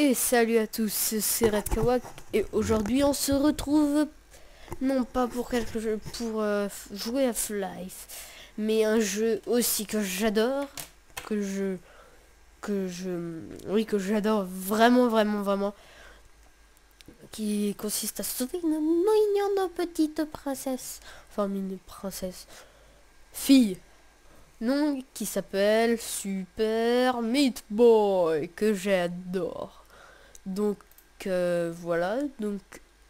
Et salut à tous, c'est Red Kawak et aujourd'hui on se retrouve non pas pour quelque jeu pour jouer à Life, mais un jeu aussi que j'adore, que j'adore vraiment, qui consiste à sauver une mignonne petite princesse, enfin une princesse fille, non, qui s'appelle Super Meat Boy, que j'adore. Donc voilà, donc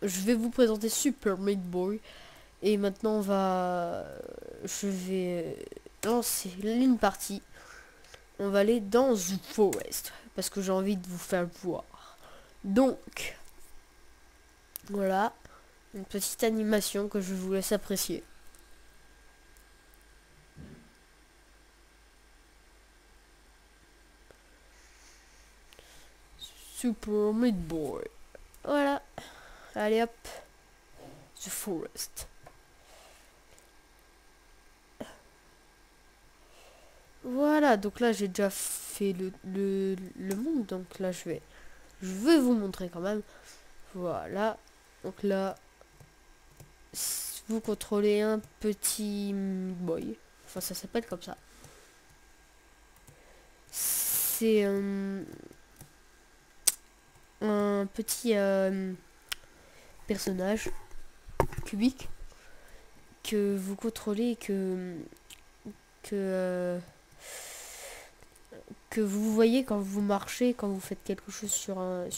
je vais vous présenter Super Meat Boy et maintenant je vais lancer une partie. On va aller dans The Forest parce que j'ai envie de vous faire voir. Donc voilà, une petite animation que je vous laisse apprécier. Super Meat Boy. Voilà, allez hop, The Forest. Voilà, donc là j'ai déjà fait le monde, donc là je vais vous montrer quand même. Voilà, donc là vous contrôlez un petit boy, enfin ça s'appelle comme ça. C'est un petit personnage cubique que vous contrôlez, que euh, que vous voyez quand vous marchez, quand vous faites quelque chose sur un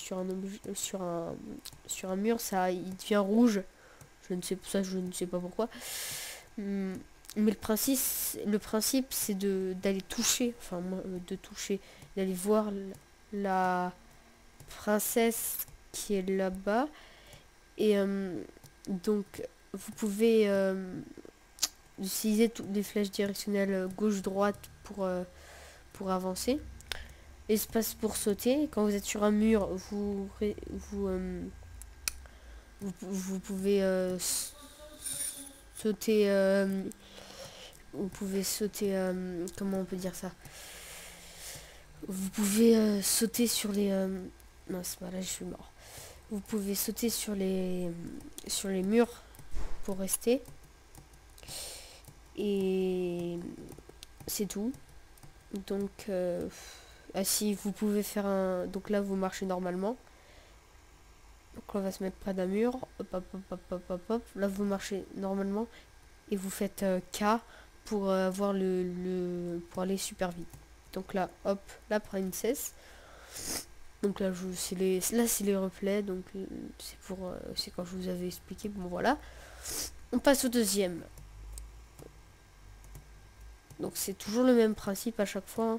mur, ça il devient rouge. Je ne sais pas pourquoi. Mais le principe c'est d'aller toucher, enfin de toucher, d'aller voir la princesse qui est là-bas. Et donc vous pouvez utiliser toutes les flèches directionnelles gauche-droite pour avancer. Espace pour sauter. Quand vous êtes sur un mur, vous pouvez sauter. Vous pouvez sauter. Comment on peut dire ça? Vous pouvez sauter sur les. Mince, voilà, je suis mort. Vous pouvez sauter sur les murs pour rester. Et c'est tout. Donc, si vous pouvez faire un. Donc là, vous marchez normalement. Donc on va se mettre près d'un mur. Hop, hop, hop, hop, hop, hop, hop. Là, vous marchez normalement. Et vous faites K pour avoir pour aller super vite. Donc là, hop, la princesse. Donc là, c'est les replays. Donc c'est quand je vous avais expliqué. Bon, voilà. On passe au deuxième. Donc c'est toujours le même principe à chaque fois.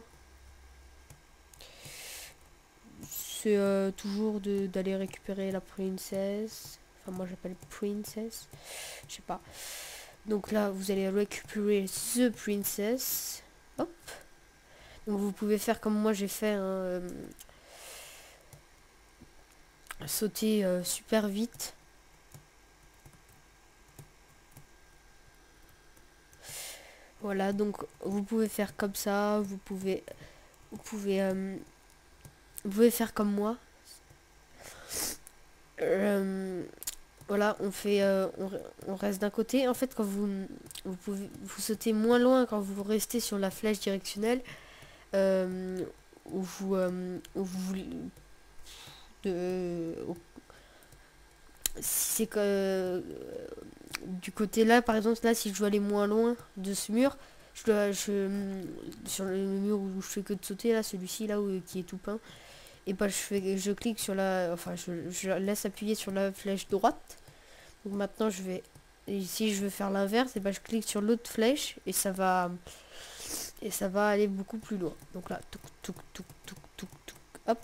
C'est toujours d'aller récupérer la princesse. Enfin, moi j'appelle princess. Je sais pas. Donc là, vous allez récupérer the princess. Hop. Donc vous pouvez faire comme moi j'ai fait, hein, sauter super vite. Voilà, donc vous pouvez faire comme ça. Vous pouvez faire comme moi. Voilà, on reste d'un côté. En fait, quand vous sautez moins loin quand vous restez sur la flèche directionnelle, où vous si c'est que du côté là, par exemple, là, si je dois aller moins loin de ce mur, sur le mur où je fais que de sauter là, celui-ci là qui est tout peint, et bah je clique sur je laisse appuyer sur la flèche droite. Donc maintenant et si je veux faire l'inverse, et bah je clique sur l'autre flèche et ça va aller beaucoup plus loin. Donc là, hop.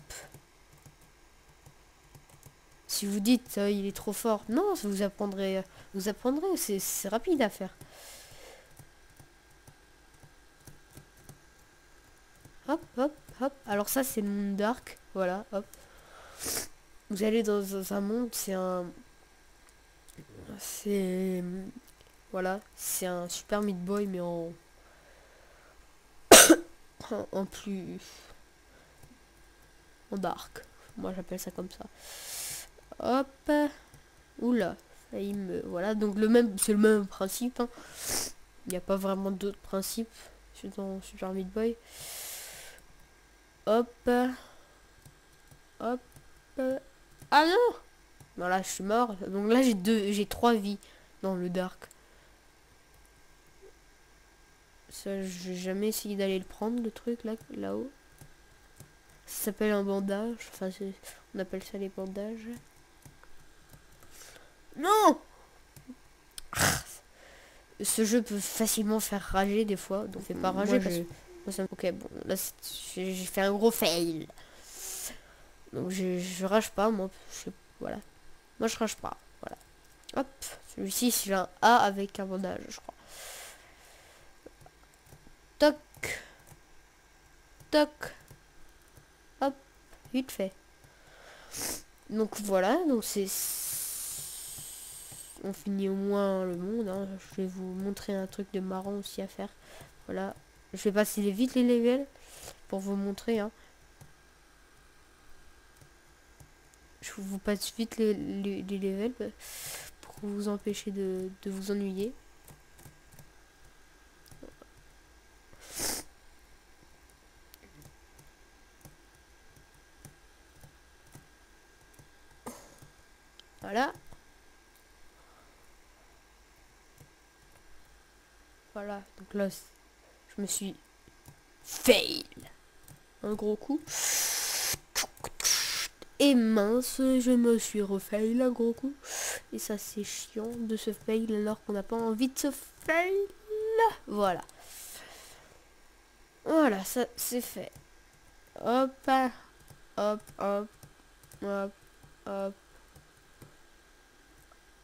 Si vous dites il est trop fort, non, vous apprendrez, c'est rapide à faire. Hop, hop, hop. Alors ça c'est le monde dark, voilà, hop. Vous allez dans un monde, c'est voilà, c'est un Super Meat Boy mais en plus en dark. Moi j'appelle ça comme ça. Hop. Oula. Voilà, donc c'est le même principe. Hein. Il n'y a pas vraiment d'autres principes. Je suis dans Super Meat Boy. Hop. Hop. Ah non! Voilà, je suis mort. Donc là j'ai 3 vies dans le dark. Ça, j'ai jamais essayé d'aller le prendre, le truc là-haut. Ça s'appelle un bandage. Enfin, on appelle ça les bandages. Non! Ce jeu peut facilement faire rager des fois. Donc, fait pas rager parce que... Ok, bon, là, j'ai fait un gros fail. Donc, je rage pas, moi. Voilà. Moi, je rage pas. Voilà. Hop. Celui-ci, c'est un A avec un bandage, je crois. Toc. Toc. Hop. Vite fait. Donc, voilà. Donc, on finit au moins le monde. Hein. Je vais vous montrer un truc de marrant aussi à faire. Voilà. Je vais passer vite les levels pour vous montrer. Hein. Je vous passe vite les levels pour vous empêcher de vous ennuyer. Voilà. Voilà. Donc là, je me suis fail. Un gros coup. Et mince, je me suis refail un gros coup. Et ça, c'est chiant de se fail alors qu'on n'a pas envie de se fail. Voilà. Voilà, ça, c'est fait. Hop, hop, hop, hop, hop.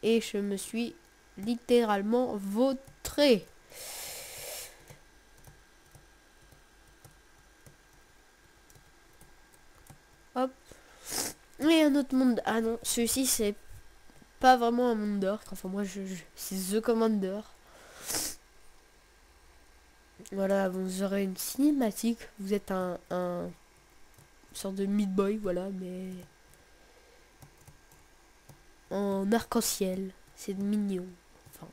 Et je me suis littéralement vautré. Hop. Et un autre monde. Ah non, celui-ci c'est pas vraiment un monde d'or. Enfin moi c'est The Commander. Voilà, vous aurez une cinématique. Vous êtes un sorte de Meat Boy, voilà, mais en arc-en-ciel. C'est mignon. Enfin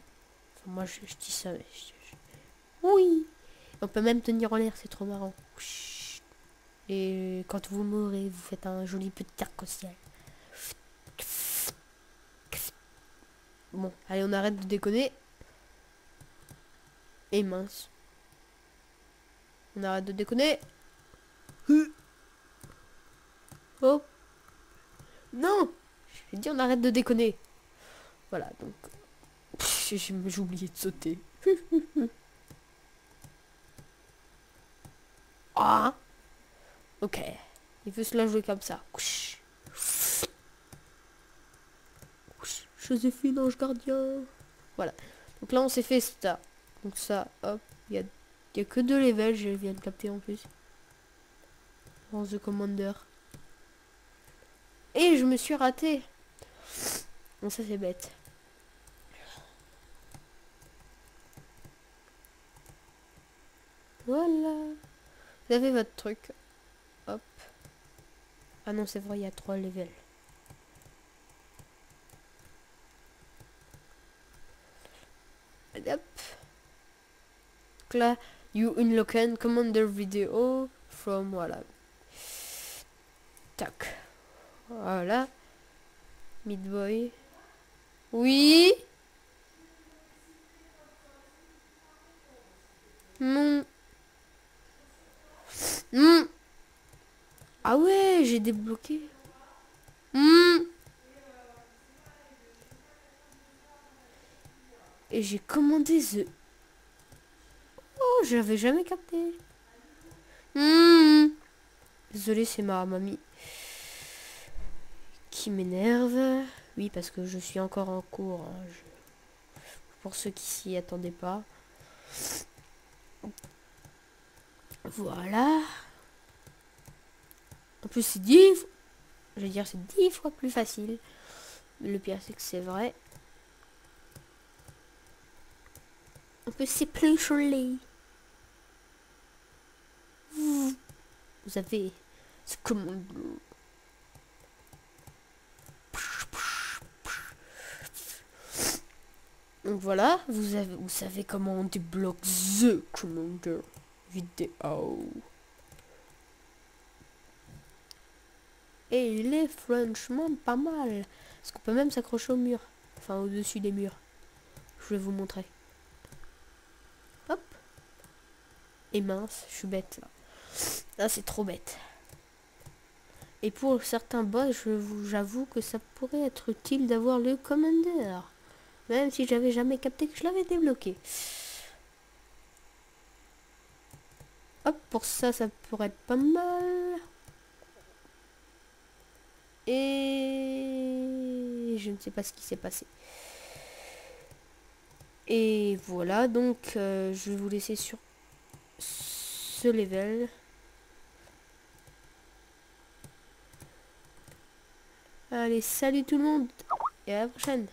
moi je dis ça. Mais oui. On peut même tenir en l'air, c'est trop marrant. Et quand vous mourrez, vous faites un joli petit arc-en-ciel. Bon, allez, on arrête de déconner. Et mince. On arrête de déconner. Oh. Non. J'ai dit on arrête de déconner. Voilà, donc... J'ai oublié de sauter. Ah. Ok. Il veut se la jouer comme ça. Joséphine, ange gardien. Voilà. Donc là, on s'est fait ça. Donc ça, hop. Il y a que 2 levels, je viens de capter en plus. Dans The Commander. Et je me suis raté. Bon, ça c'est bête. Voilà. Vous avez votre truc. Hop. Ah non, c'est vrai, il y a 3 levels. Hop. Donc là, you unlock an commander video from... Voilà. Tac. Voilà. Meat Boy. Oui. Non. Ah ouais, j'ai débloqué. Et j'ai commandé The... Oh, je l'avais jamais capté. Désolé, c'est ma mamie qui m'énerve. Oui, parce que je suis encore en cours. Hein. Pour ceux qui s'y attendaient pas. Voilà. En plus, c'est 10... Je veux dire, c'est 10 fois plus facile. Le pire, c'est que c'est vrai. En plus, c'est plus joli. Vous avez ce commande. Donc voilà, vous savez comment on débloque The Commander vidéo. Et il est franchement pas mal. Parce qu'on peut même s'accrocher au mur. Enfin, au-dessus des murs. Je vais vous montrer. Hop. Et mince, je suis bête là. Là, c'est trop bête. Et pour certains boss, j'avoue que ça pourrait être utile d'avoir le Commander. Même si j'avais jamais capté que je l'avais débloqué. Hop, pour ça, ça pourrait être pas mal. Et je ne sais pas ce qui s'est passé. Et voilà, donc je vais vous laisser sur ce level. Allez, salut tout le monde et à la prochaine.